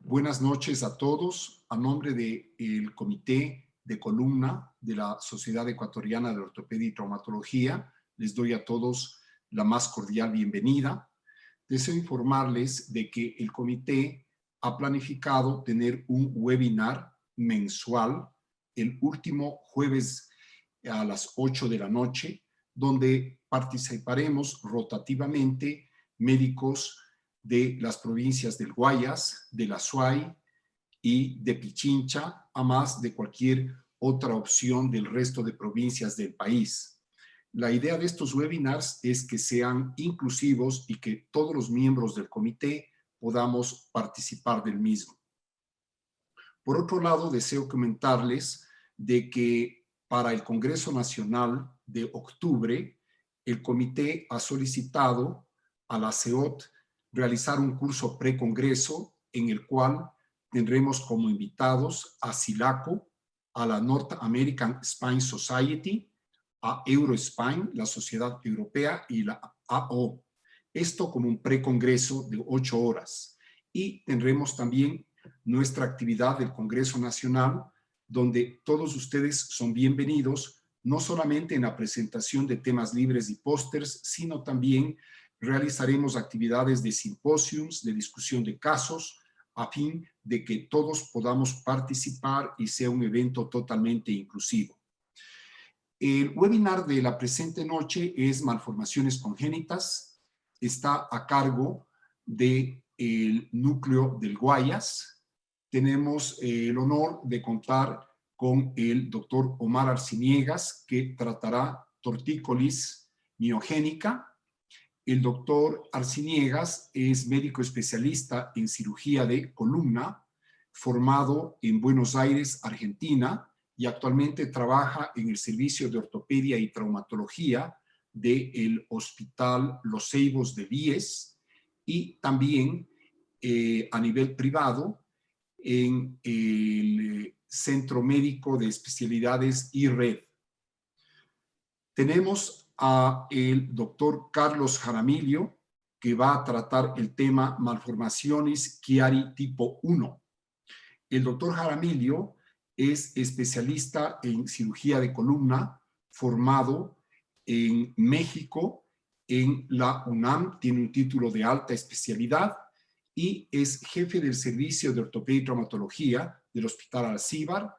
Buenas noches a todos. A nombre del Comité de Columna de la Sociedad Ecuatoriana de Ortopedia y Traumatología, les doy a todos la más cordial bienvenida. Deseo informarles de que el comité ha planificado tener un webinar mensual el último jueves a las 8 de la noche, donde participaremos rotativamente médicos de las provincias del Guayas, de la Suay y de Pichincha, a más de cualquier otra opción del resto de provincias del país. La idea de estos webinars es que sean inclusivos y que todos los miembros del comité podamos participar del mismo. Por otro lado, deseo comentarles de que para el Congreso Nacional de octubre, el comité ha solicitado a la CEOT realizar un curso precongreso en el cual tendremos como invitados a SILACO, a la North American Spine Society, a EuroSpine, la Sociedad Europea, y la AO. Esto como un precongreso de 8 horas. Y tendremos también nuestra actividad del Congreso Nacional, donde todos ustedes son bienvenidos, no solamente en la presentación de temas libres y pósters, sino también realizaremos actividades de simposios, de discusión de casos, a fin de que todos podamos participar y sea un evento totalmente inclusivo. El webinar de la presente noche es Malformaciones Congénitas. Está a cargo del núcleo del Guayas. Tenemos el honor de contar con el doctor Omar Arciniegas, que tratará tortícolis miogénica. El doctor Arciniegas es médico especialista en cirugía de columna, formado en Buenos Aires, Argentina, y actualmente trabaja en el servicio de ortopedia y traumatología del Hospital Los Ceibos de Víes y también a nivel privado en el Centro Médico de Especialidades IRED. Tenemos a el doctor Carlos Jaramillo, que va a tratar el tema malformaciones Chiari tipo 1. El doctor Jaramillo es especialista en cirugía de columna, formado en México, en la UNAM, tiene un título de alta especialidad y es jefe del servicio de ortopedia y traumatología del Hospital Alcíbar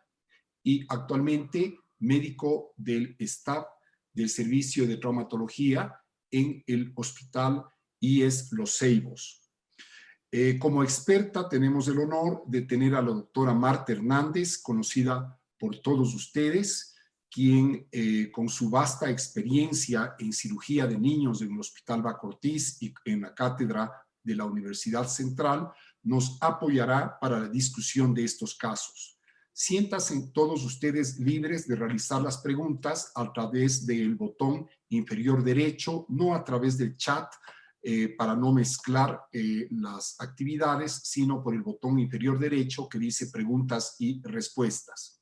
y actualmente médico del staff del servicio de traumatología en el Hospital IES Los Ceibos. Como experta tenemos el honor de tener a la doctora Marta Hernández, conocida por todos ustedes, quien con su vasta experiencia en cirugía de niños en el Hospital Baco Ortiz y en la cátedra de la Universidad Central, nos apoyará para la discusión de estos casos. Siéntanse todos ustedes libres de realizar las preguntas a través del botón inferior derecho, no a través del chat, para no mezclar las actividades, sino por el botón inferior derecho que dice preguntas y respuestas.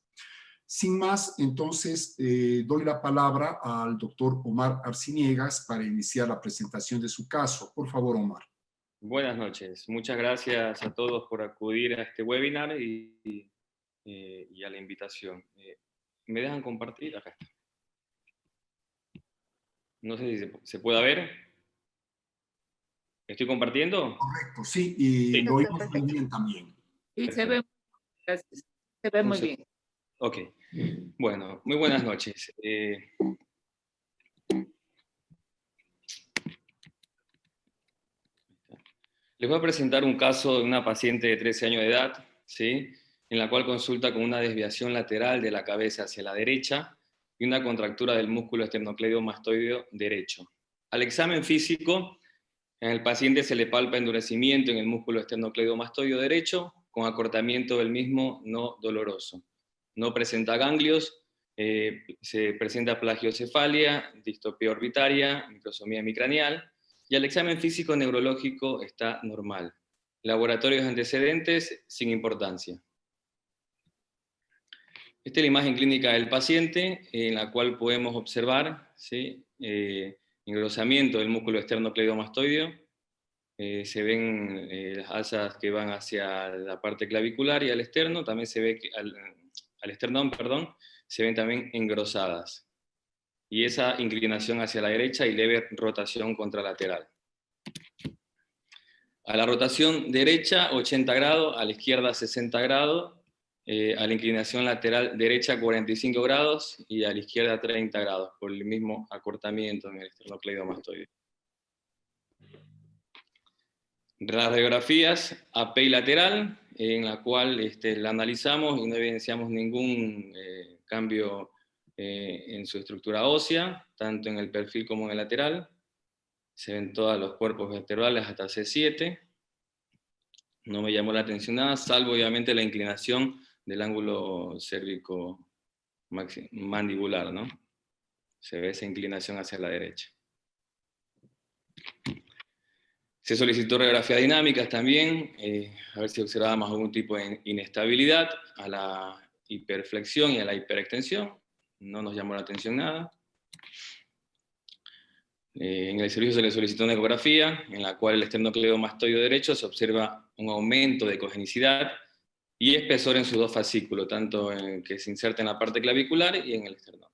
Sin más, entonces doy la palabra al doctor Omar Arciniegas para iniciar la presentación de su caso. Por favor, Omar. Buenas noches. Muchas gracias a todos por acudir a este webinar y a la invitación. ¿Me dejan compartir? Acá está. No sé si se puede ver. ¿Estoy compartiendo? Correcto, sí, y Sí. lo oímos muy bien también. Sí, se ve, gracias. Se ve muy bien. Ok. Bueno, muy buenas noches. Les voy a presentar un caso de una paciente de 13 años de edad, ¿sí?, en la cual consulta con una desviación lateral de la cabeza hacia la derecha y una contractura del músculo esternocleidomastoideo derecho. Al examen físico, en el paciente se le palpa endurecimiento en el músculo esternocleidomastoideo derecho con acortamiento del mismo no doloroso. No presenta ganglios, se presenta plagiocefalia, distopía orbitaria, microsomía hemicranial, y al examen físico neurológico está normal. Laboratorios antecedentes sin importancia. Esta es la imagen clínica del paciente, en la cual podemos observar, ¿sí?, engrosamiento del músculo esternocleidomastoideo, se ven las alzas que van hacia la parte clavicular y al esterno, también se ve que al esternón, perdón, se ven también engrosadas. Y esa inclinación hacia la derecha y leve rotación contralateral. A la rotación derecha 80 grados, a la izquierda 60 grados, a la inclinación lateral derecha 45 grados y a la izquierda 30 grados, por el mismo acortamiento en el esternocleidomastoide. Las radiografías AP y lateral, en la cual la analizamos y no evidenciamos ningún cambio en su estructura ósea, tanto en el perfil como en el lateral. Se ven todos los cuerpos vertebrales hasta C7. No me llamó la atención nada, salvo obviamente la inclinación del ángulo cérvico mandibular, ¿no? Se ve esa inclinación hacia la derecha. Se solicitó radiografías dinámicas también, a ver si observábamos algún tipo de inestabilidad a la hiperflexión y a la hiperextensión. No nos llamó la atención nada. En el servicio se le solicitó una ecografía, en la cual el esternocleidomastoide derecho se observa un aumento de cogenicidad y espesor en sus dos fascículos, tanto en que se inserta en la parte clavicular y en el esternón.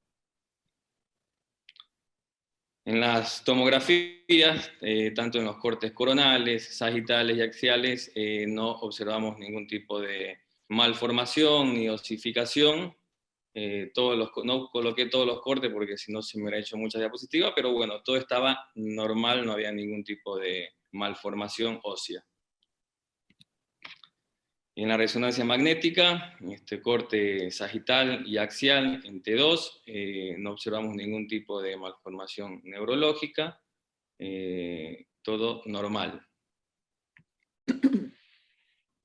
En las tomografías, tanto en los cortes coronales, sagitales y axiales, no observamos ningún tipo de malformación ni osificación. No coloqué todos los cortes porque si no se me hubiera hecho muchas diapositivas, pero bueno, todo estaba normal, no había ningún tipo de malformación ósea. En la resonancia magnética, en este corte sagital y axial en T2, no observamos ningún tipo de malformación neurológica, todo normal.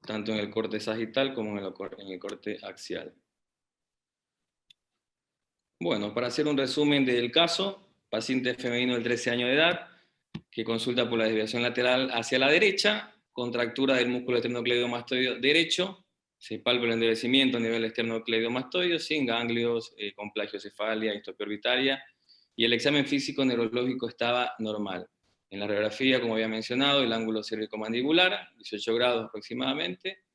Tanto en el corte sagital como en el corte axial. Bueno, para hacer un resumen del caso, paciente femenino de 13 años de edad, que consulta por la desviación lateral hacia la derecha, contractura del músculo esternocleidomastoideo derecho, se palpa el endurecimiento a nivel esternocleidomastoideo, sin ganglios, con plagiocefalia, histopía orbitaria, y el examen físico neurológico estaba normal. En la radiografía, como había mencionado, el ángulo cérvico-mandibular, 18 grados aproximadamente.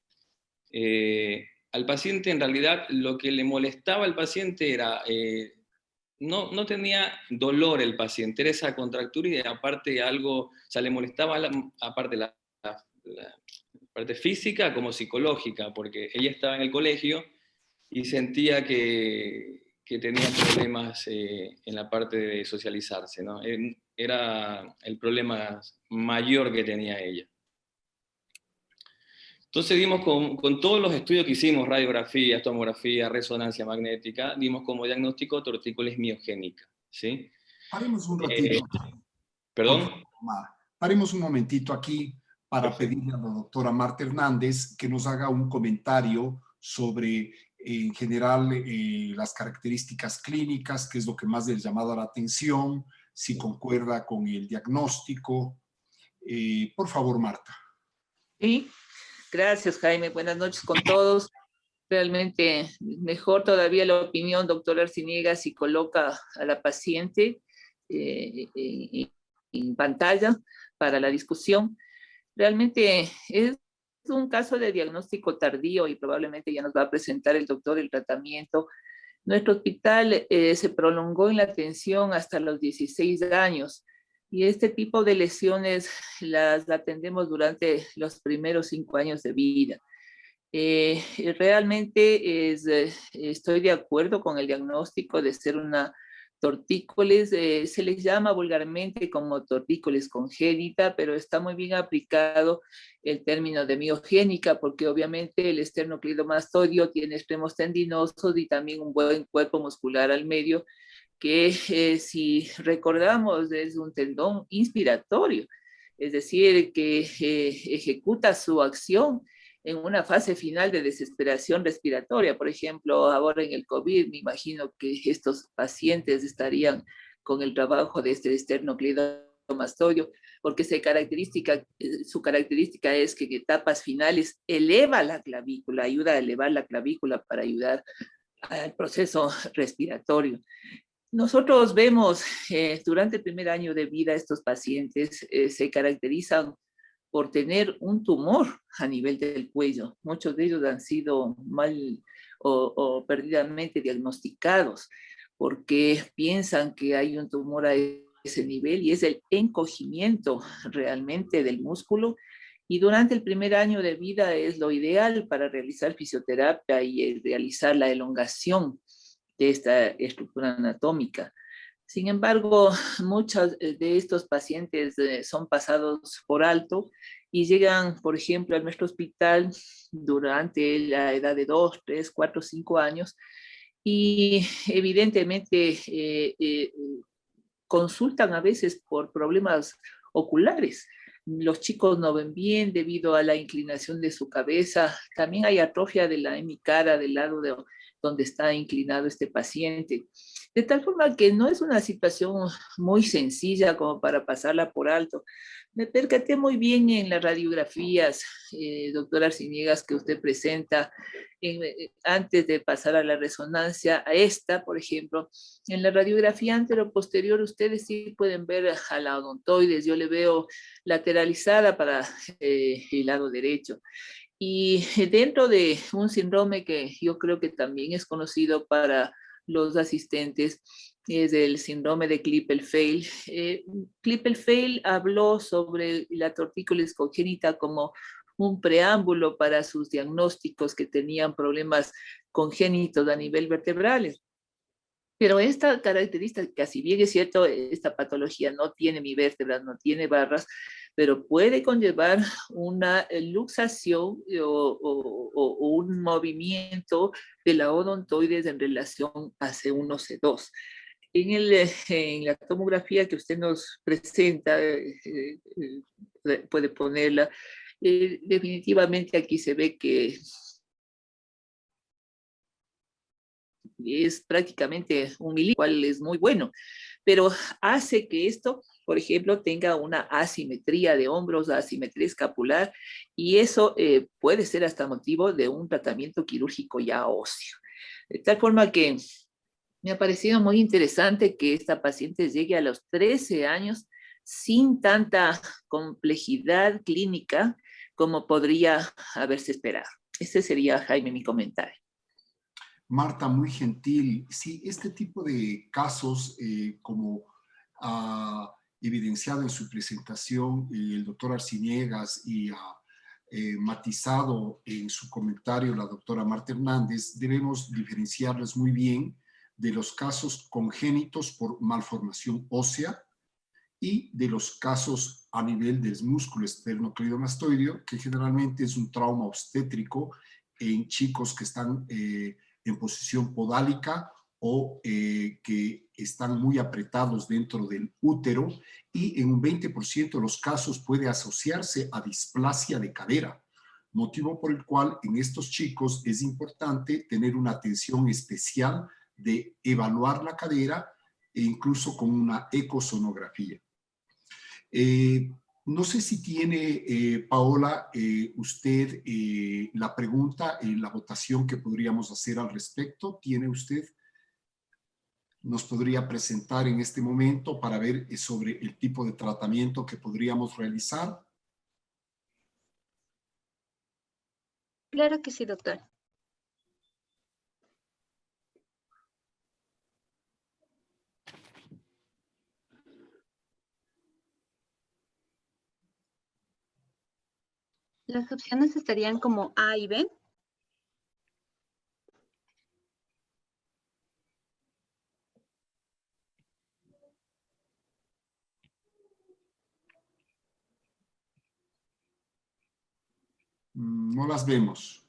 Al paciente, en realidad, lo que le molestaba al paciente era, no tenía dolor el paciente, era esa contractura y aparte algo, o sea, le molestaba aparte la parte física como psicológica, porque ella estaba en el colegio y sentía que tenía problemas en la parte de socializarse, ¿no? Era el problema mayor que tenía ella. Entonces dimos con todos los estudios que hicimos, radiografía, tomografía, resonancia magnética, dimos como diagnóstico tortícolis miogénica, ¿sí? Paremos un ratito. ¿Perdón? Paremos un momentito aquí para pedirle a la doctora Marta Hernández que nos haga un comentario sobre, en general, las características clínicas, qué es lo que más les ha llamado la atención, si concuerda con el diagnóstico. Por favor, Marta. Sí, gracias, Jaime. Buenas noches con todos. Realmente mejor todavía la opinión, doctor Arciniega, si coloca a la paciente en pantalla para la discusión. Realmente es un caso de diagnóstico tardío y probablemente ya nos va a presentar el doctor el tratamiento. Nuestro hospital se prolongó en la atención hasta los 16 años y este tipo de lesiones las atendemos durante los primeros 5 años de vida. Realmente estoy de acuerdo con el diagnóstico de ser una tortícolis, se les llama vulgarmente como tortícolis congénita, pero está muy bien aplicado el término de miogénica, porque obviamente el esternocleidomastoideo tiene extremos tendinosos y también un buen cuerpo muscular al medio, que si recordamos es un tendón inspiratorio, es decir, que ejecuta su acción en una fase final de desesperación respiratoria. Por ejemplo, ahora en el COVID, me imagino que estos pacientes estarían con el trabajo de este esternocleidomastoideo, porque su característica es que en etapas finales eleva la clavícula, ayuda a elevar la clavícula para ayudar al proceso respiratorio. Nosotros vemos durante el primer año de vida estos pacientes se caracterizan por tener un tumor a nivel del cuello. Muchos de ellos han sido mal o perdidamente diagnosticados porque piensan que hay un tumor a ese nivel y es el encogimiento realmente del músculo. Y durante el primer año de vida es lo ideal para realizar fisioterapia y realizar la elongación de esta estructura anatómica. Sin embargo, muchos de estos pacientes son pasados por alto y llegan, por ejemplo, a nuestro hospital durante la edad de 2, 3, 4, 5 años y evidentemente consultan a veces por problemas oculares. Los chicos no ven bien debido a la inclinación de su cabeza. También hay atrofia de la hemicara del lado de donde está inclinado este paciente. De tal forma que no es una situación muy sencilla como para pasarla por alto. Me percaté muy bien en las radiografías, doctora Arciniegas, que usted presenta antes de pasar a la resonancia, a esta, por ejemplo. En la radiografía anteroposterior ustedes sí pueden ver a la odontoides. Yo le veo lateralizada para el lado derecho. Y dentro de un síndrome que yo creo que también es conocido para los asistentes, es el síndrome de Klippel-Feil. Klippel-Feil habló sobre la tortícolis congénita como un preámbulo para sus diagnósticos que tenían problemas congénitos a nivel vertebral. Pero esta característica, si bien es cierto, esta patología no tiene mi vértebras, no tiene barras, pero puede conllevar una luxación o un movimiento de la odontoides en relación a C1-C2. En la tomografía que usted nos presenta, puede ponerla, definitivamente aquí se ve que es prácticamente un milímetro, cual es muy bueno, pero hace que esto, por ejemplo, tenga una asimetría de hombros, asimetría escapular, y eso puede ser hasta motivo de un tratamiento quirúrgico ya óseo. De tal forma que me ha parecido muy interesante que esta paciente llegue a los 13 años sin tanta complejidad clínica como podría haberse esperado. Ese sería, Jaime, mi comentario. Marta, muy gentil. Sí, este tipo de casos, como ha evidenciado en su presentación el doctor Arciniegas y ha matizado en su comentario la doctora Marta Hernández, debemos diferenciarlos muy bien de los casos congénitos por malformación ósea y de los casos a nivel del músculo esternocleidomastoideo, que generalmente es un trauma obstétrico en chicos que están en posición podálica o que están muy apretados dentro del útero, y en un 20% de los casos puede asociarse a displasia de cadera, motivo por el cual en estos chicos es importante tener una atención especial de evaluar la cadera e incluso con una ecosonografía. No sé si tiene, Paola, usted la pregunta en la votación que podríamos hacer al respecto. ¿Tiene usted? Nos podría presentar en este momento para ver sobre el tipo de tratamiento que podríamos realizar. Claro que sí, doctor. Las opciones estarían como A y B. No las vemos.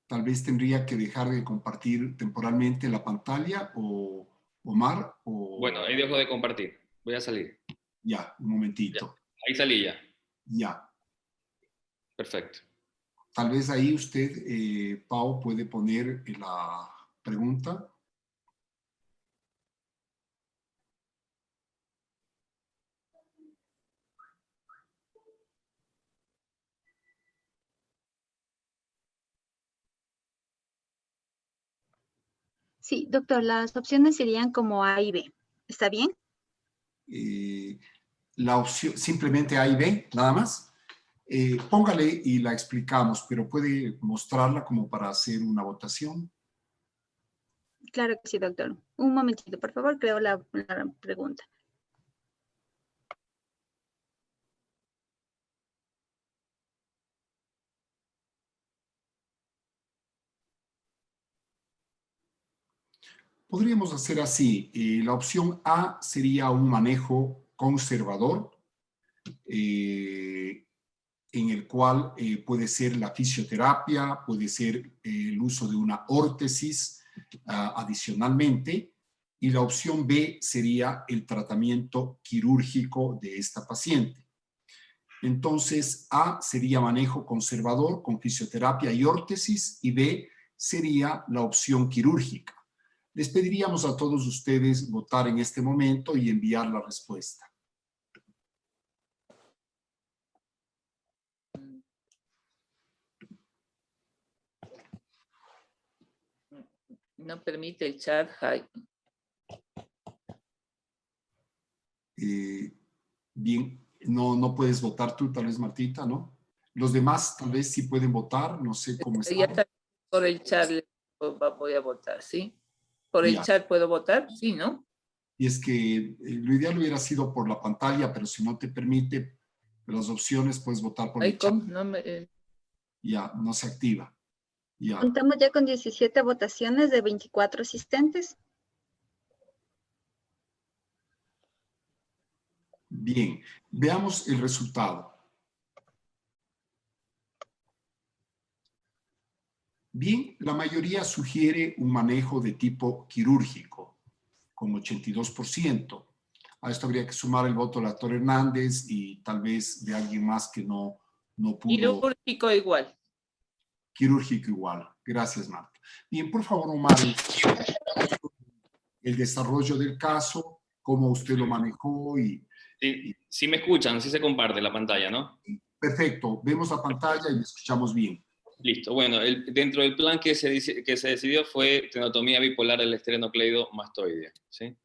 Tal vez tendría que dejar de compartir temporalmente la pantalla, o Omar, o... Bueno, ahí dejo de compartir. Voy a salir. Ya, un momentito. Ya. Ahí salí ya. Ya. Perfecto. Tal vez ahí usted, Pau, puede poner la pregunta. Sí, doctor, las opciones serían como A y B. ¿Está bien? La opción, simplemente A y B, nada más. Póngale y la explicamos, pero puede mostrarla como para hacer una votación. Claro que sí, doctor. Un momentito, por favor, creo la pregunta. Podríamos hacer así. La opción A sería un manejo conservador, en el cual puede ser la fisioterapia, puede ser el uso de una órtesis adicionalmente, y la opción B sería el tratamiento quirúrgico de esta paciente. Entonces, A sería manejo conservador con fisioterapia y órtesis, y B sería la opción quirúrgica. Les pediríamos a todos ustedes votar en este momento y enviar la respuesta. No permite el chat, Jai. Bien, no puedes votar tú, tal vez, Martita, ¿no? Los demás tal vez sí pueden votar, no sé cómo Ya está. por el chat voy a votar, ¿sí? ¿Por el Ya. chat puedo votar? Sí, ¿no? Y es que lo ideal hubiera sido por la pantalla, pero si no te permite las opciones, puedes votar por el chat. No Ya, no se activa. Ya. Contamos ya con 17 votaciones de 24 asistentes. Bien, veamos el resultado. Bien, la mayoría sugiere un manejo de tipo quirúrgico, con 82%. A esto habría que sumar el voto del doctor Hernández y tal vez de alguien más que no pudo. Quirúrgico igual. Quirúrgico igual. Gracias, Marta. Bien, por favor, Omar, el desarrollo del caso, cómo usted lo manejó y... Sí me escuchan, sí se comparte la pantalla, ¿no? Perfecto, vemos la pantalla y le escuchamos bien. Listo. Bueno, dentro del plan que se decidió fue tenotomía bipolar del esternocleidomastoideo, ¿sí?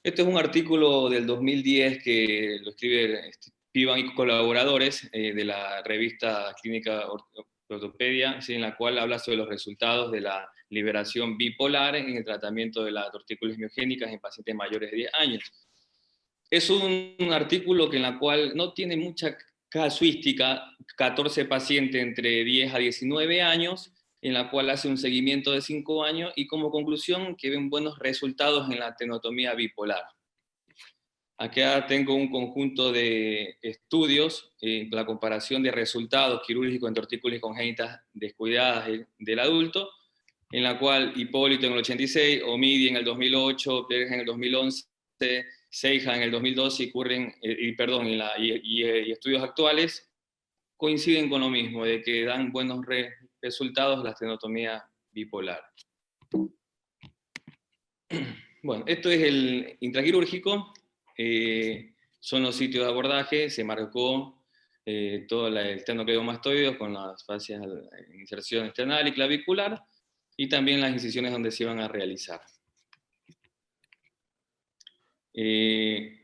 Este es un artículo del 2010 que lo escribe Pivan y colaboradores de la revista Clínica Ortopedia, ¿sí? En la cual habla sobre los resultados de la liberación bipolar en el tratamiento de las tortícolis miogénicas en pacientes mayores de 10 años. Es un artículo en la cual no tiene mucha casuística, 14 pacientes entre 10 a 19 años, en la cual hace un seguimiento de 5 años y como conclusión que ven buenos resultados en la tenotomía bipolar. Acá tengo un conjunto de estudios, la comparación de resultados quirúrgicos en tortícolis congénitas descuidadas del adulto, en la cual Hipólito en el 86, Omidi en el 2008, Pérez en el 2011, Seija en el 2012 y estudios actuales coinciden con lo mismo, de que dan buenos resultados la estenotomía bipolar. Bueno, esto es el intraquirúrgico, son los sitios de abordaje, se marcó todo el esternocleidomastoideo con las fascias de inserción external y clavicular, y también las incisiones donde se iban a realizar. El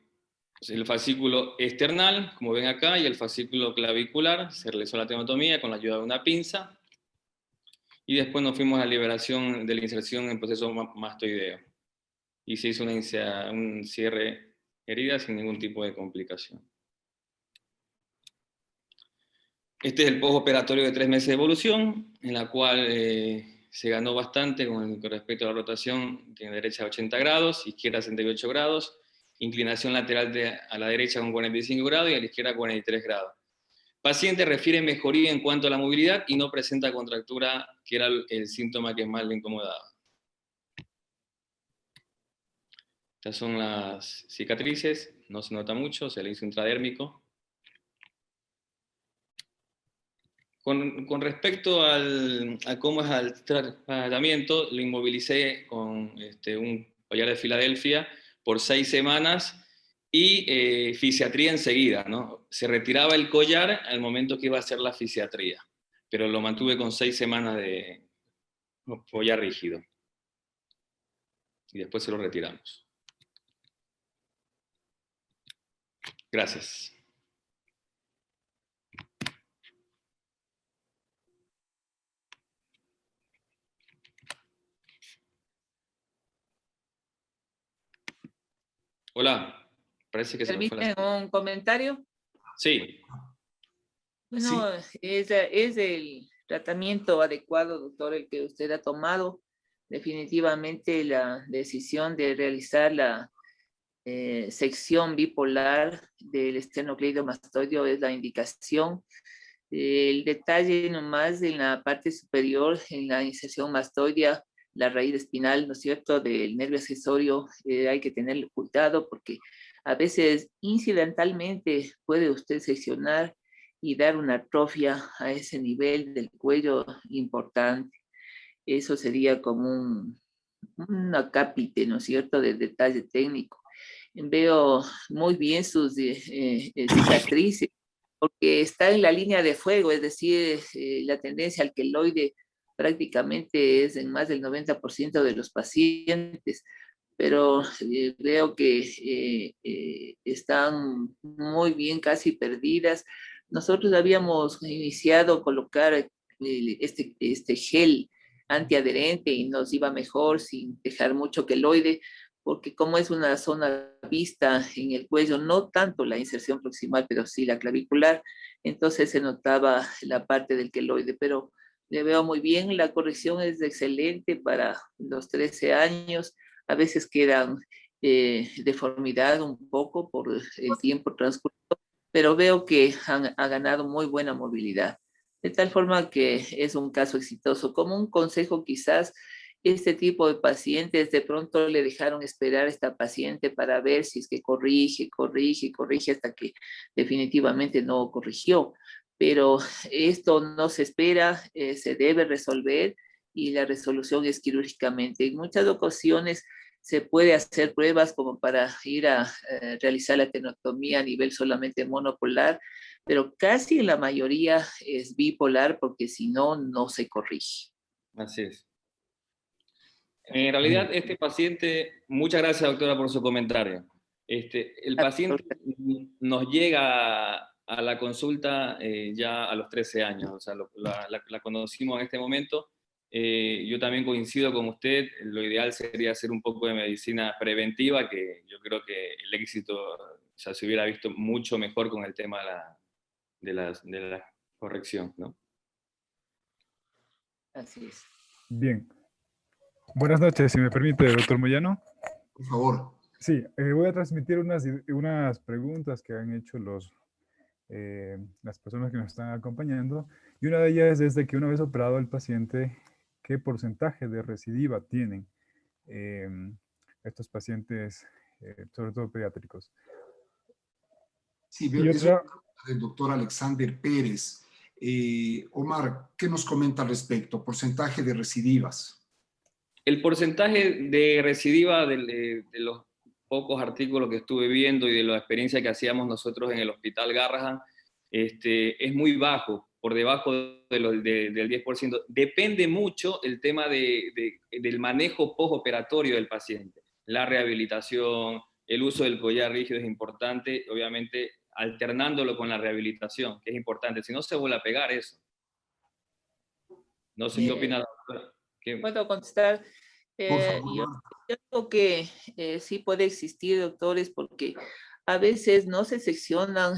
fascículo external, como ven acá, y el fascículo clavicular, se realizó la tenotomía con la ayuda de una pinza, y después nos fuimos a la liberación de la inserción en proceso mastoideo, y se hizo un cierre herida sin ningún tipo de complicación. Este es el postoperatorio de 3 meses de evolución, en la cual se ganó bastante con respecto a la rotación, que en derecha 80 grados, izquierda 68 grados, inclinación lateral a la derecha con 45 grados y a la izquierda 43 grados. Paciente refiere mejoría en cuanto a la movilidad y no presenta contractura, que era el síntoma que más le incomodaba. Estas son las cicatrices, no se nota mucho, se le hizo intradérmico. Con respecto a cómo es el tratamiento, lo inmovilicé con un collar de Filadelfia por 6 semanas y fisiatría enseguida, ¿no? Se retiraba el collar al momento que iba a hacer la fisiatría, pero lo mantuve con 6 semanas de collar rígido. Y después se lo retiramos. Gracias. Hola, parece que se me fue ¿Permiten la... un comentario? Sí, Bueno, es el tratamiento adecuado, doctor, el que usted ha tomado. Definitivamente la decisión de realizar la sección bipolar del esternocleidomastoideo es la indicación. El detalle nomás en la parte superior, en la inserción mastoidea, la raíz espinal, ¿no es cierto?, del nervio accesorio, hay que tener cuidado porque a veces incidentalmente puede usted seccionar y dar una atrofia a ese nivel del cuello importante. Eso sería como un acápite, ¿no es cierto?, del detalle técnico. Veo muy bien sus cicatrices, porque está en la línea de fuego, es decir, la tendencia al queloide prácticamente es en más del 90% de los pacientes, pero veo que están muy bien, casi perdidas. Nosotros habíamos iniciado a colocar este gel antiadherente y nos iba mejor sin dejar mucho queloide, porque como es una zona vista en el cuello, no tanto la inserción proximal, pero sí la clavicular, entonces se notaba la parte del queloide, pero le veo muy bien, la corrección es excelente para los 13 años, a veces quedan deformidad un poco por el tiempo transcurrido, pero veo que ha ganado muy buena movilidad. De tal forma que es un caso exitoso. Como un consejo quizás, este tipo de pacientes de pronto le dejaron esperar a esta paciente para ver si es que corrige hasta que definitivamente no corrigió. Pero esto no se espera, se debe resolver y la resolución es quirúrgicamente. En muchas ocasiones se puede hacer pruebas como para ir a realizar la tenotomía a nivel solamente monopolar, pero casi la mayoría es bipolar porque si no, no se corrige. así es. En Bien. realidad, este paciente, muchas gracias, doctora, por su comentario. El paciente nos llega a la consulta ya a los 13 años, o sea, la conocimos en este momento. Yo también coincido con usted, lo ideal sería hacer un poco de medicina preventiva, que yo creo que el éxito, o sea, se hubiera visto mucho mejor con el tema de la corrección, ¿no? Así es. Bien. Buenas noches, si me permite, doctor Moyano. Por favor. Sí, voy a transmitir unas preguntas que han hecho las personas que nos están acompañando. Y una de ellas es de que una vez operado el paciente, ¿qué porcentaje de recidiva tienen eh, estos pacientes, sobre todo pediátricos? Sí, Y es una otra, pregunta del doctor Alexander Pérez. Omar, ¿qué nos comenta al respecto? Porcentaje de recidivas. El porcentaje de recidiva de los pocos artículos que estuve viendo y de la experiencia que hacíamos nosotros en el Hospital Garrahan es muy bajo, por debajo del 10%. Depende mucho el tema del manejo postoperatorio del paciente. La rehabilitación, el uso del collar rígido es importante, obviamente alternándolo con la rehabilitación, que es importante, si no se vuelve a pegar eso. No sé qué opina la doctora. ¿Puedo contestar? Por favor, Yo Marta. creo que sí puede existir, doctores, porque a veces no se seccionan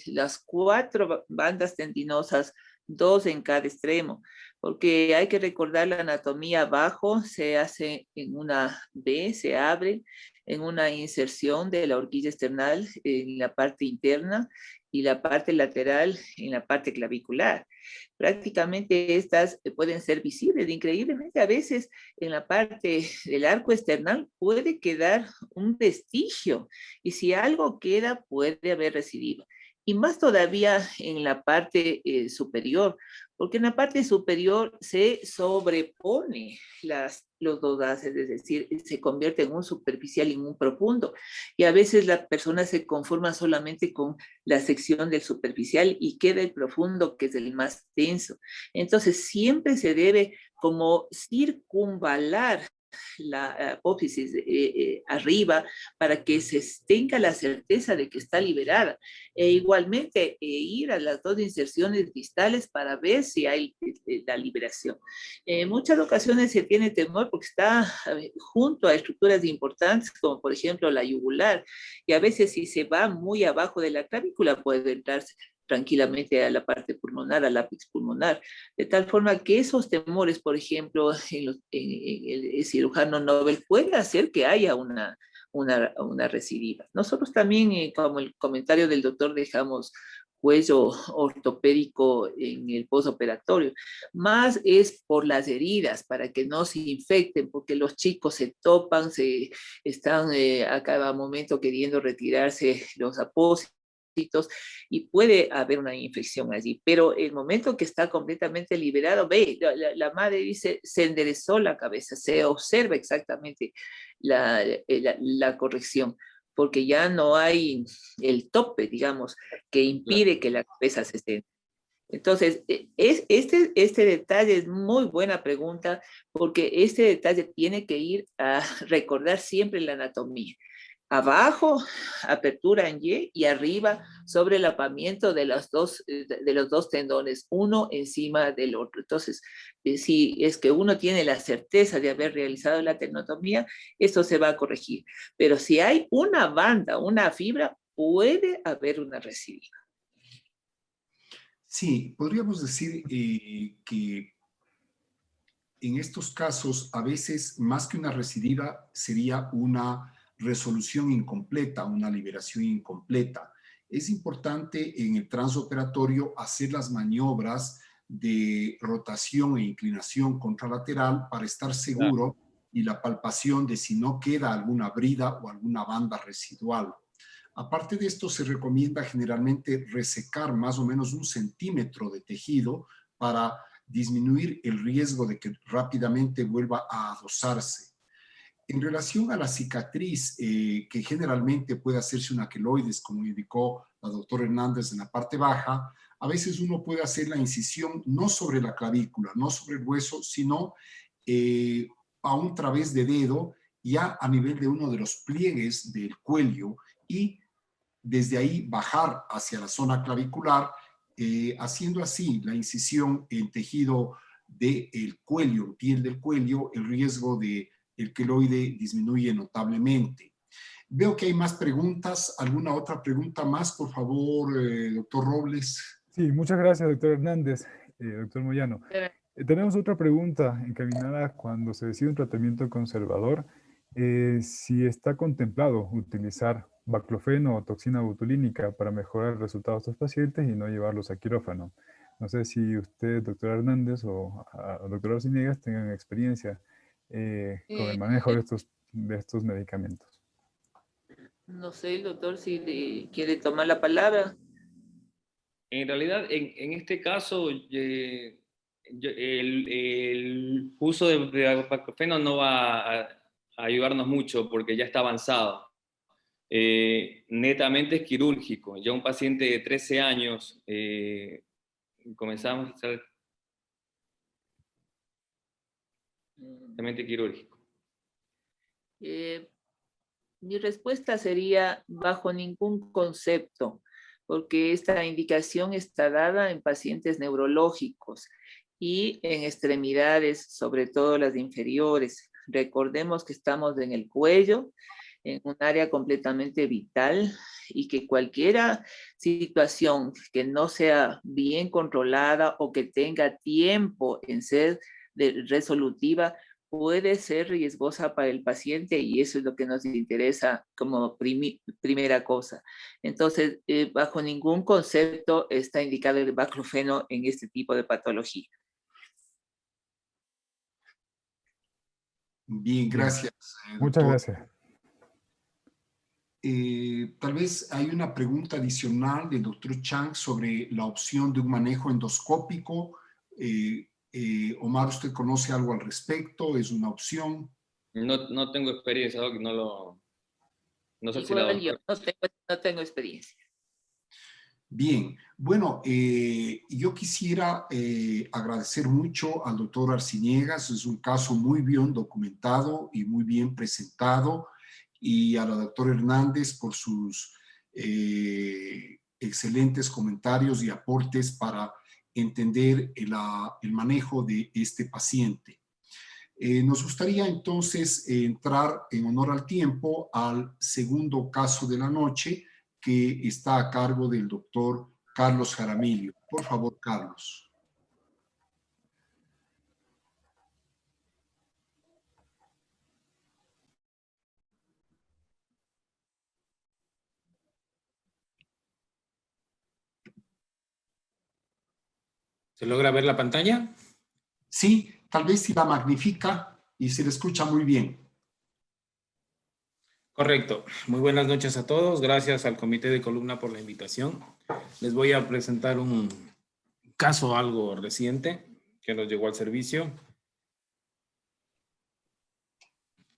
las 4 bandas tendinosas, 2 en cada extremo, porque hay que recordar la anatomía abajo, se hace en una B, se abre en una inserción de la horquilla esternal en la parte interna y la parte lateral en la parte clavicular. Prácticamente estas pueden ser visibles. Increíblemente, a veces en la parte del arco external puede quedar un vestigio y si algo queda puede haber recidiva. Y más todavía en la parte superior, porque en la parte superior se sobrepone los dos gases, es decir, se convierte en un superficial y en un profundo. Y a veces la persona se conforma solamente con la sección del superficial y queda el profundo, que es el más denso. Entonces, siempre se debe como circunvalar la apófisis arriba para que se tenga la certeza de que está liberada. E igualmente ir a las dos inserciones distales para ver si hay la liberación. En muchas ocasiones se tiene temor porque está junto a estructuras importantes como por ejemplo la yugular, y a veces si se va muy abajo de la clavícula puede entrarse tranquilamente a la parte pulmonar, al ápice pulmonar, de tal forma que esos temores, por ejemplo, en el cirujano Nobel puede hacer que haya una recidiva. Nosotros también, como el comentario del doctor, dejamos cuello ortopédico en el postoperatorio, más es por las heridas, para que no se infecten, porque los chicos se topan, están a cada momento queriendo retirarse los apósitos, y puede haber una infección allí, pero el momento que está completamente liberado, ve, la madre dice, se enderezó la cabeza, se observa exactamente la corrección, porque ya no hay el tope, digamos, que impide que la cabeza se esté. Entonces, este detalle es muy buena pregunta, porque este detalle tiene que ir a recordar siempre la anatomía. Abajo, apertura en Y, y arriba, sobre el apamiento de los dos tendones, uno encima del otro. Entonces, si es que uno tiene la certeza de haber realizado la tenotomía, esto se va a corregir. Pero si hay una banda, una fibra, puede haber una recidiva. Sí, podríamos decir que en estos casos, a veces, más que una recidiva, sería una resolución incompleta, una liberación incompleta. Es importante en el transoperatorio hacer las maniobras de rotación e inclinación contralateral para estar seguro y la palpación de si no queda alguna brida o alguna banda residual. Aparte de esto, se recomienda generalmente resecar más o menos 1 centímetro de tejido para disminuir el riesgo de que rápidamente vuelva a adosarse. En relación a la cicatriz, que generalmente puede hacerse una queloides, como indicó la doctora Hernández en la parte baja, a veces uno puede hacer la incisión no sobre la clavícula, no sobre el hueso, sino a un través de dedo, ya a nivel de uno de los pliegues del cuello, y desde ahí bajar hacia la zona clavicular, haciendo así la incisión en tejido del cuello, piel del cuello, el riesgo de el queloide disminuye notablemente. Veo que hay más preguntas. ¿Alguna otra pregunta más, por favor, doctor Robles? Sí, muchas gracias, doctor Hernández, doctor Moyano. Tenemos otra pregunta encaminada cuando se decide un tratamiento conservador. Si está contemplado utilizar baclofeno o toxina botulínica para mejorar el resultado de estos pacientes y no llevarlos a quirófano. No sé si usted, doctor Hernández o doctor Arciniegas, tengan experiencia con el manejo de estos medicamentos. No sé, doctor, si quiere tomar la palabra. En realidad, en este caso, el uso de baclofeno no va a ayudarnos mucho porque ya está avanzado. Netamente es quirúrgico. Ya un paciente de 13 años comenzamos a hacer netamente quirúrgico. Mi respuesta sería bajo ningún concepto, porque esta indicación está dada en pacientes neurológicos y en extremidades, sobre todo las inferiores. Recordemos que estamos en el cuello, en un área completamente vital, y que cualquier situación que no sea bien controlada o que tenga tiempo en ser resolutiva puede ser riesgosa para el paciente, y eso es lo que nos interesa como primera cosa. Entonces, bajo ningún concepto está indicado el baclofeno en este tipo de patología. Bien, gracias, doctor. Muchas gracias. Tal vez hay una pregunta adicional del doctor Chang sobre la opción de un manejo endoscópico. Omar, ¿usted conoce algo al respecto? ¿Es una opción? No tengo experiencia, Doc, no sé si Igual yo no tengo experiencia. Bien, bueno, yo quisiera agradecer mucho al doctor Arciniegas, es un caso muy bien documentado y muy bien presentado, y a la doctora Hernández por sus excelentes comentarios y aportes para entender el manejo de este paciente. Nos gustaría entonces entrar en honor al tiempo al segundo caso de la noche, que está a cargo del doctor Carlos Jaramillo. Por favor, Carlos. ¿Se logra ver la pantalla? Sí, tal vez si la magnifica y se le escucha muy bien. Correcto. Muy buenas noches a todos. Gracias al Comité de Columna por la invitación. Les voy a presentar un caso algo reciente que nos llegó al servicio.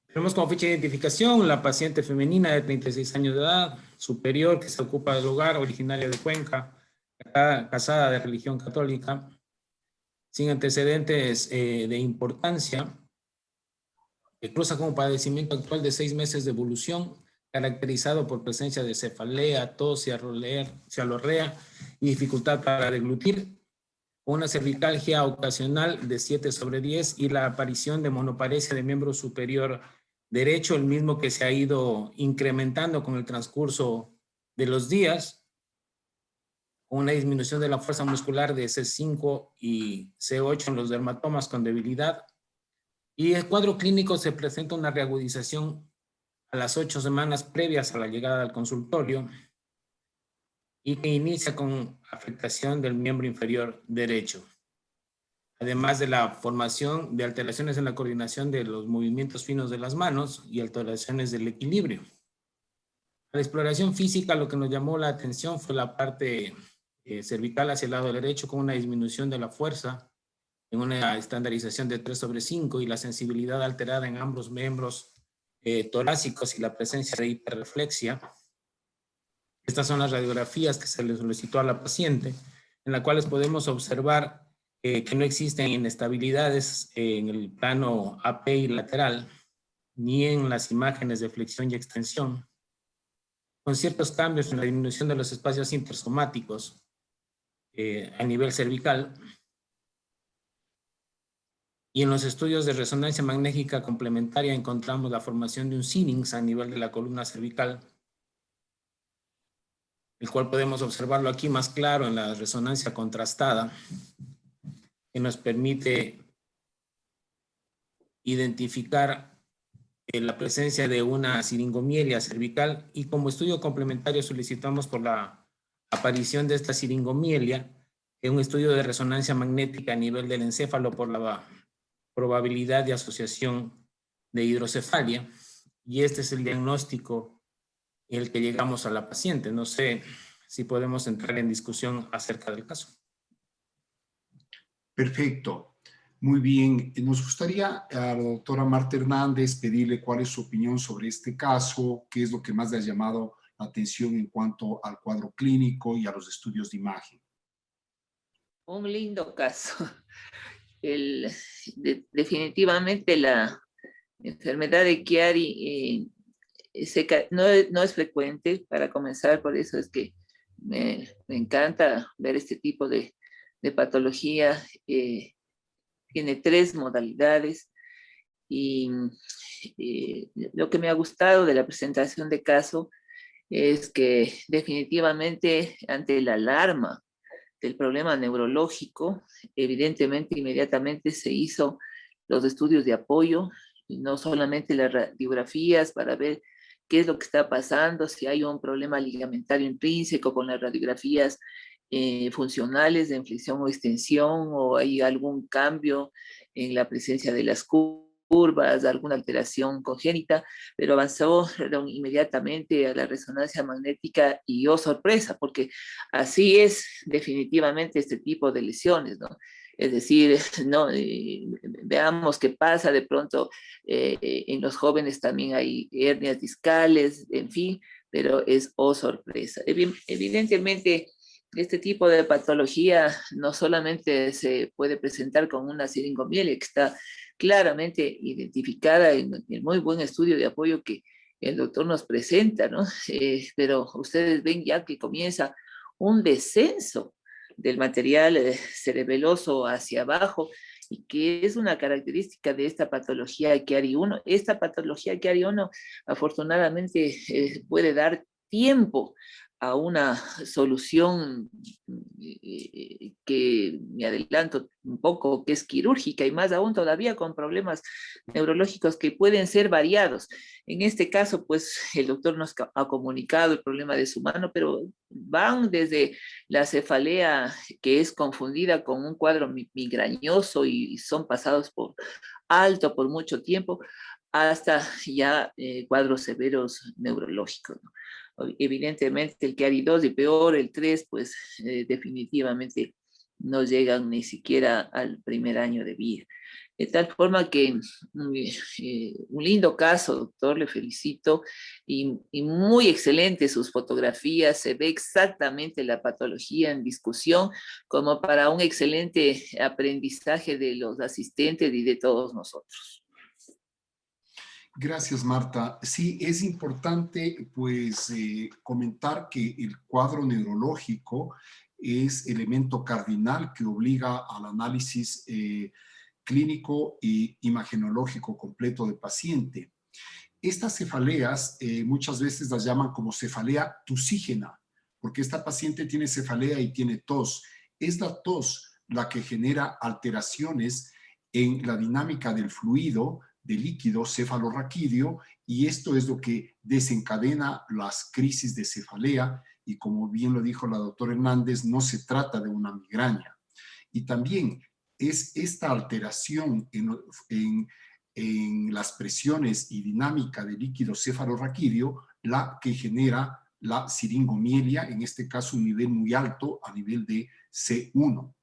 Tenemos como fecha de identificación la paciente femenina de 36 años de edad, superior, que se ocupa del hogar, originaria de Cuenca, casada de religión católica, sin antecedentes de importancia, que cruza con un padecimiento actual de 6 meses de evolución, caracterizado por presencia de cefalea, tos, cialorrea y dificultad para deglutir, una cervicalgia ocasional de 7/10 y la aparición de monoparesia de miembro superior derecho, el mismo que se ha ido incrementando con el transcurso de los días, con una disminución de la fuerza muscular de C5 y C8 en los dermatomas con debilidad. Y el cuadro clínico se presenta una reagudización a las 8 semanas previas a la llegada al consultorio y que inicia con afectación del miembro inferior derecho, además de la formación de alteraciones en la coordinación de los movimientos finos de las manos y alteraciones del equilibrio. A la exploración física, lo que nos llamó la atención fue la parte cervical hacia el lado derecho, con una disminución de la fuerza en una estandarización de 3/5 y la sensibilidad alterada en ambos miembros torácicos y la presencia de hiperreflexia. Estas son las radiografías que se le solicitó a la paciente, en las cuales podemos observar que no existen inestabilidades en el plano API lateral, ni en las imágenes de flexión y extensión, con ciertos cambios en la disminución de los espacios intersomáticos a nivel cervical. Y en los estudios de resonancia magnética complementaria encontramos la formación de un syrinx a nivel de la columna cervical, el cual podemos observarlo aquí más claro en la resonancia contrastada, que nos permite identificar la presencia de una siringomielia cervical, y como estudio complementario solicitamos por la aparición de esta siringomielia en un estudio de resonancia magnética a nivel del encéfalo por la probabilidad de asociación de hidrocefalia, y este es el diagnóstico en el que llegamos a la paciente. No sé si podemos entrar en discusión acerca del caso. Perfecto. Muy bien. Nos gustaría a la doctora Marta Hernández pedirle cuál es su opinión sobre este caso, qué es lo que más le ha llamado la atención en cuanto al cuadro clínico y a los estudios de imagen. Un lindo caso. Definitivamente la enfermedad de Chiari no es frecuente, para comenzar, por eso es que me encanta ver este tipo de patología. Tiene 3 modalidades y lo que me ha gustado de la presentación de caso es que definitivamente ante la alarma del problema neurológico, evidentemente inmediatamente se hizo los estudios de apoyo, y no solamente las radiografías para ver qué es lo que está pasando, si hay un problema ligamentario intrínseco con las radiografías funcionales de inflexión o extensión, o hay algún cambio en la presencia de las curvas, alguna alteración congénita, pero avanzó inmediatamente a la resonancia magnética y, oh sorpresa, porque así es definitivamente este tipo de lesiones, ¿no? Es decir, no, veamos qué pasa, de pronto en los jóvenes también hay hernias discales, en fin, pero es, oh sorpresa. Evidentemente, este tipo de patología no solamente se puede presentar con una siringomiela que está claramente identificada en el muy buen estudio de apoyo que el doctor nos presenta, ¿no? Pero ustedes ven ya que comienza un descenso del material cerebeloso hacia abajo, y que es una característica de esta patología Chiari 1. Esta patología Chiari 1 afortunadamente puede dar tiempo a una solución que me adelanto un poco, que es quirúrgica, y más aún todavía con problemas neurológicos que pueden ser variados. En este caso, pues el doctor nos ha comunicado el problema de su mano, pero van desde la cefalea, que es confundida con un cuadro migrañoso y son pasados por alto por mucho tiempo, hasta ya cuadros severos neurológicos, ¿no? Evidentemente el Chiari 2 y peor el 3, pues definitivamente no llegan ni siquiera al primer año de vida. De tal forma que un lindo caso, doctor, le felicito, y muy excelente sus fotografías, se ve exactamente la patología en discusión, como para un excelente aprendizaje de los asistentes y de todos nosotros. Gracias, Marta. Sí, es importante pues comentar que el cuadro neurológico es elemento cardinal que obliga al análisis clínico e imagenológico completo del paciente. Estas cefaleas muchas veces las llaman como cefalea tusígena, porque esta paciente tiene cefalea y tiene tos. Es la tos la que genera alteraciones en la dinámica del fluido, del líquido cefalorraquídeo, y esto es lo que desencadena las crisis de cefalea, y como bien lo dijo la doctora Hernández, no se trata de una migraña. Y también es esta alteración en las presiones y dinámica del líquido cefalorraquídeo la que genera la siringomielia, en este caso un nivel muy alto a nivel de C1.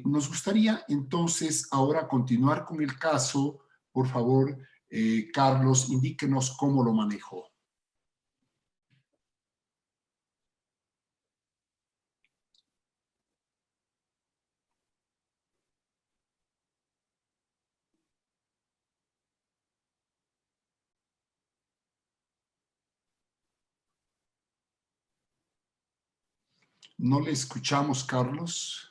Nos gustaría entonces ahora continuar con el caso. Por favor, Carlos, indíquenos cómo lo manejó. No le escuchamos, Carlos.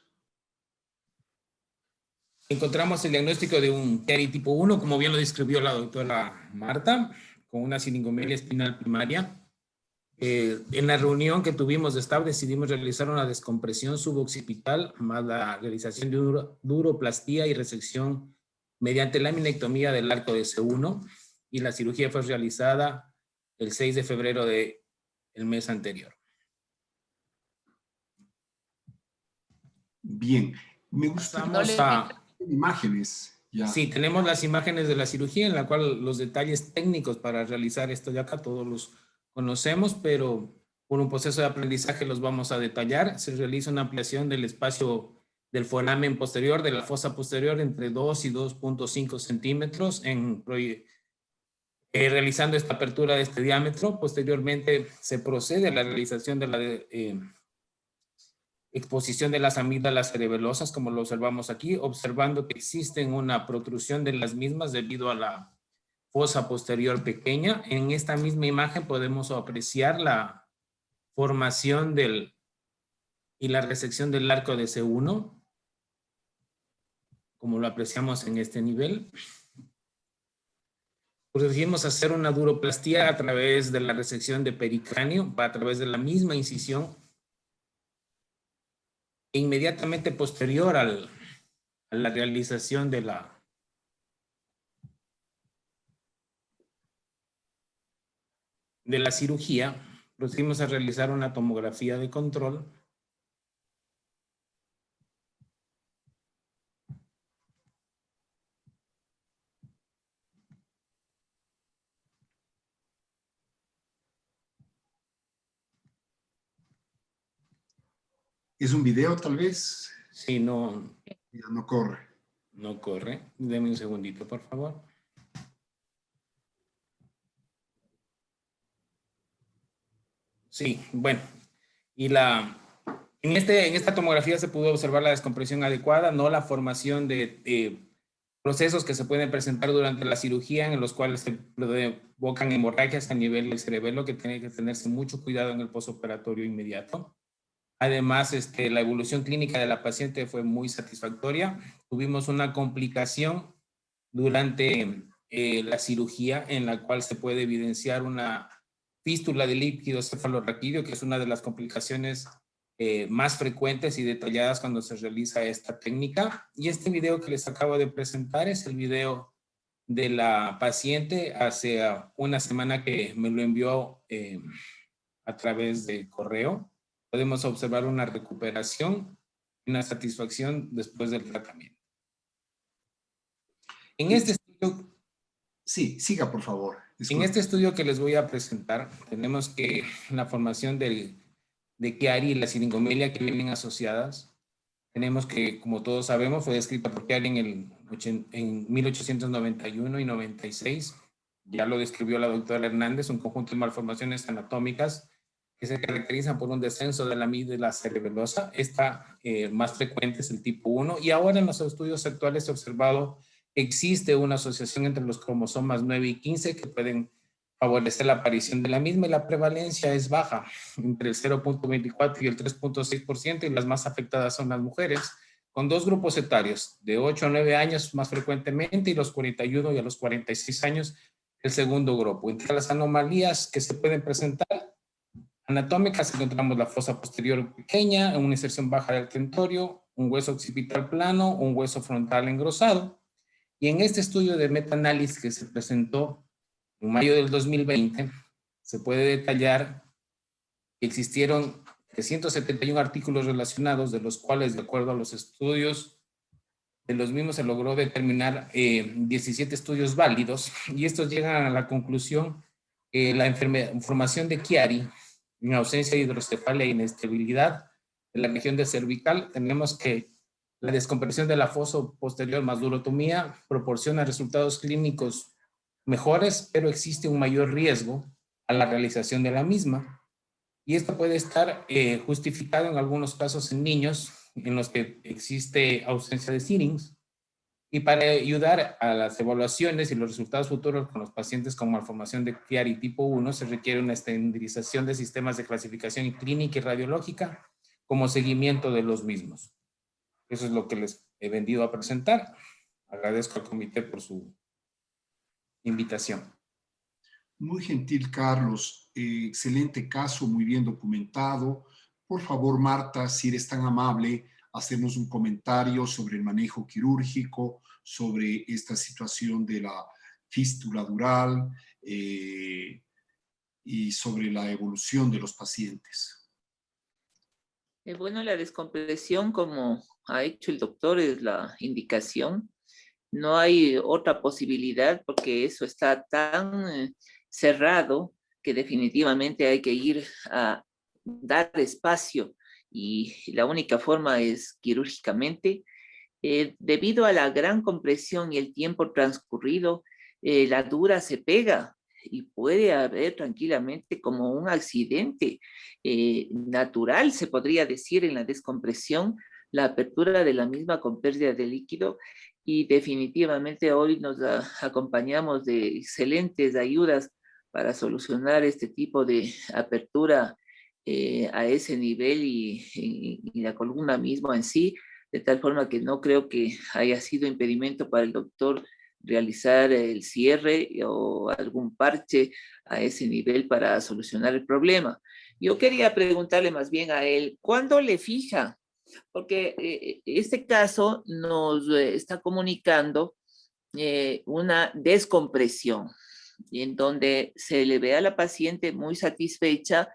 Encontramos el diagnóstico de un Chiari tipo 1, como bien lo describió la doctora Marta, con una siringomelia espinal primaria. En la reunión que tuvimos de staff decidimos realizar una descompresión suboccipital más la realización de duroplastía y resección mediante laminectomía del arco de C1, y la cirugía fue realizada el 6 de febrero del mes anterior. Bien, me gusta imágenes. Ya. Sí, tenemos las imágenes de la cirugía, en la cual los detalles técnicos para realizar esto ya acá todos los conocemos, pero por un proceso de aprendizaje los vamos a detallar. Se realiza una ampliación del espacio del foramen posterior, de la fosa posterior, entre 2 y 2.5 centímetros, realizando esta apertura de este diámetro. Posteriormente se procede a la realización de la exposición de las amígdalas cerebelosas, como lo observamos aquí, observando que existen una protrusión de las mismas debido a la fosa posterior pequeña. En esta misma imagen podemos apreciar la formación y la resección del arco de C1, como lo apreciamos en este nivel. Procedimos a hacer una duroplastía a través de la resección de pericráneo, a través de la misma incisión, inmediatamente posterior a la realización de la cirugía. Procedimos a realizar una tomografía de control. ¿Es un video tal vez? Sí, no. Ya no corre. No corre. Deme un segundito, por favor. Sí, bueno. Y la En esta tomografía se pudo observar la descompresión adecuada, no la formación de procesos que se pueden presentar durante la cirugía, en los cuales se provocan hemorragias a nivel del cerebelo, que tiene que tenerse mucho cuidado en el postoperatorio inmediato. Además, la evolución clínica de la paciente fue muy satisfactoria. Tuvimos una complicación durante la cirugía, en la cual se puede evidenciar una fístula de líquido cefalorraquídeo, que es una de las complicaciones más frecuentes y detalladas cuando se realiza esta técnica. Y este video que les acabo de presentar es el video de la paciente hace una semana, que me lo envió a través de correo. Podemos observar una recuperación y una satisfacción después del tratamiento. En este estudio... Sí, siga, por favor. En este estudio que les voy a presentar, tenemos que la formación de Chiari y la siringomelia que vienen asociadas. Tenemos que, como todos sabemos, fue descrita por Chiari en 1891 y 96. Ya lo describió la doctora Hernández, un conjunto de malformaciones anatómicas que se caracterizan por un descenso de la amígdala cerebelosa. Esta más frecuente es el tipo 1. Y ahora en los estudios actuales se ha observado que existe una asociación entre los cromosomas 9 y 15 que pueden favorecer la aparición de la misma, y la prevalencia es baja, entre el 0.24 y el 3.6%, y las más afectadas son las mujeres, con dos grupos etarios, de 8 a 9 años más frecuentemente, y los 41 y a los 46 años el segundo grupo. Entre las anomalías que se pueden presentar anatómicas encontramos la fosa posterior pequeña, una inserción baja del tentorio, un hueso occipital plano, un hueso frontal engrosado. Y en este estudio de metaanálisis que se presentó en mayo del 2020, se puede detallar que existieron 371 artículos relacionados, de los cuales, de acuerdo a los estudios de los mismos, se logró determinar 17 estudios válidos, y estos llegan a la conclusión que la formación de Chiari, en ausencia de hidrocefalia e inestabilidad de la región de cervical, tenemos que la descompresión de la fosa posterior más urotomía proporciona resultados clínicos mejores, pero existe un mayor riesgo a la realización de la misma. Y esto puede estar justificado en algunos casos en niños en los que existe ausencia de Syrinx. Y para ayudar a las evaluaciones y los resultados futuros con los pacientes con malformación de Chiari tipo 1, se requiere una estandarización de sistemas de clasificación clínica y radiológica como seguimiento de los mismos. Eso es lo que les he venido a presentar. Agradezco al comité por su invitación. Muy gentil, Carlos. Excelente caso, muy bien documentado. Por favor, Marta, si eres tan amable, hacernos un comentario sobre el manejo quirúrgico, sobre esta situación de la fístula dural y sobre la evolución de los pacientes. Bueno, la descompresión, como ha hecho el doctor, es la indicación. No hay otra posibilidad, porque eso está tan cerrado que definitivamente hay que ir a dar espacio, y la única forma es quirúrgicamente. Debido a la gran compresión y el tiempo transcurrido, la dura se pega y puede haber tranquilamente como un accidente natural, se podría decir, en la descompresión, la apertura de la misma con pérdida de líquido. Y definitivamente hoy nos acompañamos de excelentes ayudas para solucionar este tipo de apertura a ese nivel, y la columna misma en sí, de tal forma que no creo que haya sido impedimento para el doctor realizar el cierre o algún parche a ese nivel para solucionar el problema. Yo quería preguntarle más bien a él, ¿cuándo le fija? Porque este caso nos está comunicando una descompresión, en donde se le ve a la paciente muy satisfecha,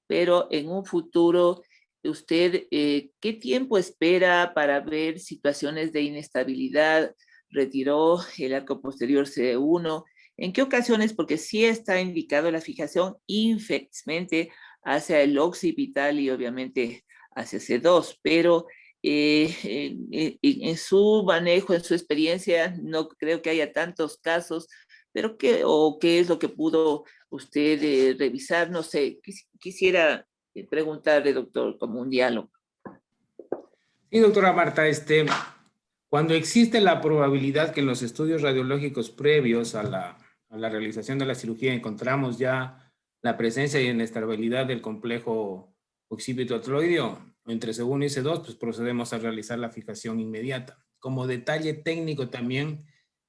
pero en un futuro, ¿usted qué tiempo espera para ver situaciones de inestabilidad? ¿Retiró el arco posterior C1? ¿En qué ocasiones? Porque sí está indicado la fijación infexmente hacia el occipital y obviamente hacia C2, pero en su manejo, en su experiencia, no creo que haya tantos casos, pero ¿qué es lo que pudo usted revisar? No sé, quisiera preguntarle, doctor, como un diálogo. Sí, doctora Marta, cuando existe la probabilidad que en los estudios radiológicos previos a la realización de la cirugía encontramos ya la presencia y inestabilidad del complejo occipito-atloideo entre C1 y C2, pues procedemos a realizar la fijación inmediata. Como detalle técnico también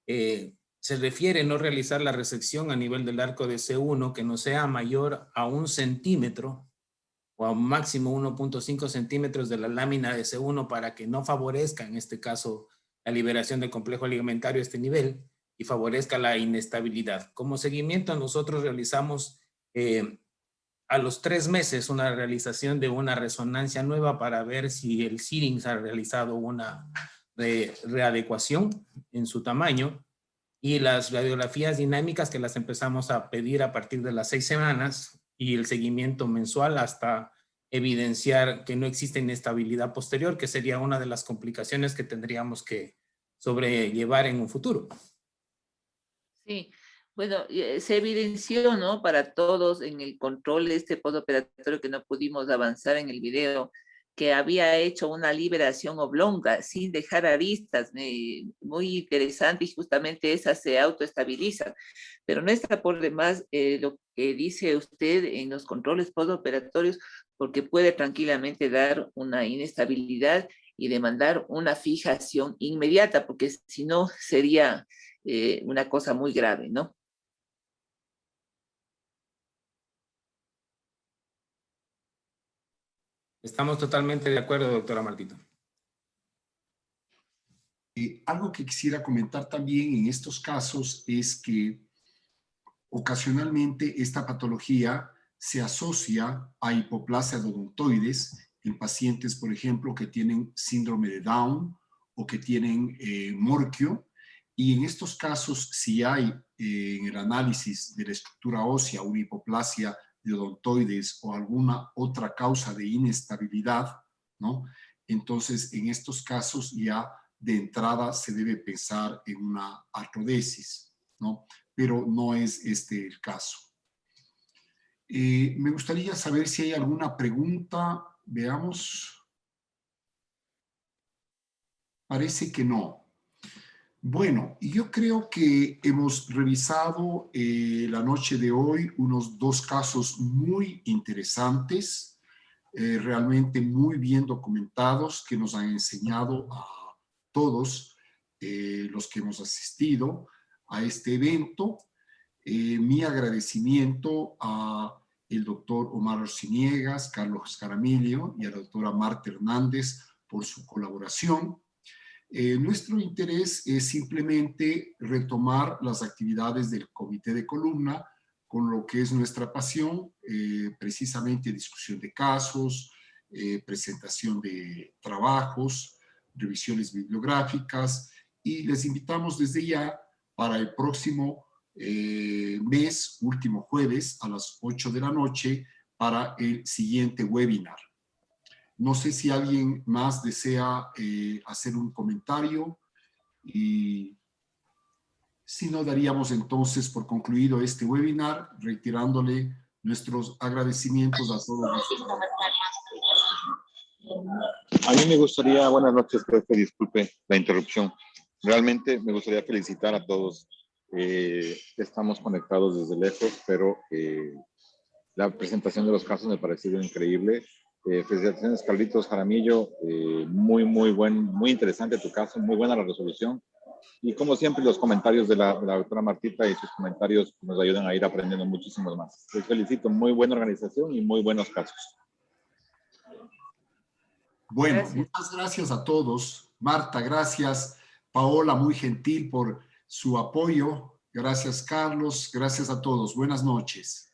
se refiere no realizar la resección a nivel del arco de C1 que no sea mayor a 1 centímetro o a un máximo 1.5 centímetros de la lámina de C1 para que no favorezca, en este caso, la liberación del complejo ligamentario a este nivel y favorezca la inestabilidad. Como seguimiento, nosotros realizamos a los 3 meses una realización de una resonancia nueva para ver si el syrinx ha realizado una readecuación en su tamaño, y las radiografías dinámicas que las empezamos a pedir a partir de las 6 semanas y el seguimiento mensual hasta evidenciar que no existe inestabilidad posterior, que sería una de las complicaciones que tendríamos que sobrellevar en un futuro. Sí, bueno, se evidenció, ¿no? Para todos en el control postoperatorio que no pudimos avanzar en el video, que había hecho una liberación oblonga sin dejar aristas, muy interesante, y justamente esas se autoestabilizan. Pero no está por demás lo que dice usted en los controles postoperatorios, porque puede tranquilamente dar una inestabilidad y demandar una fijación inmediata, porque si no sería una cosa muy grave, ¿no? Estamos totalmente de acuerdo, doctora Martito. Algo que quisiera comentar también en estos casos es que ocasionalmente esta patología se asocia a hipoplasia de odontoides en pacientes, por ejemplo, que tienen síndrome de Down o que tienen morquio. Y en estos casos, si hay en el análisis de la estructura ósea una hipoplasia de odontoides o alguna otra causa de inestabilidad, ¿no? Entonces, en estos casos ya de entrada se debe pensar en una artrodesis, ¿no? Pero no es este el caso. Me gustaría saber si hay alguna pregunta. Veamos. Parece que no. Bueno, yo creo que hemos revisado la noche de hoy unos 2 casos muy interesantes, realmente muy bien documentados, que nos han enseñado a todos los que hemos asistido a este evento. Mi agradecimiento a el doctor Omar Arciniegas, Carlos Jaramillo y a la doctora Marta Hernández por su colaboración. Nuestro interés es simplemente retomar las actividades del Comité de Columna con lo que es nuestra pasión, precisamente discusión de casos, presentación de trabajos, revisiones bibliográficas, y les invitamos desde ya para el próximo mes, último jueves a las 8 de la noche, para el siguiente webinar. No sé si alguien más desea hacer un comentario, y si no, daríamos entonces por concluido este webinar, reiterándole nuestros agradecimientos a todos. A mí me gustaría, buenas noches, jefe, disculpe la interrupción. Realmente me gustaría felicitar a todos. Estamos conectados desde lejos, pero la presentación de los casos me ha parecido increíble. Felicitaciones, Carlitos Jaramillo, muy interesante tu caso, muy buena la resolución. Y como siempre, los comentarios de la doctora Martita y sus comentarios nos ayudan a ir aprendiendo muchísimos más. Les felicito, muy buena organización y muy buenos casos. Bueno, muchas gracias a todos. Marta, gracias. Paola, muy gentil por su apoyo. Gracias, Carlos. Gracias a todos. Buenas noches.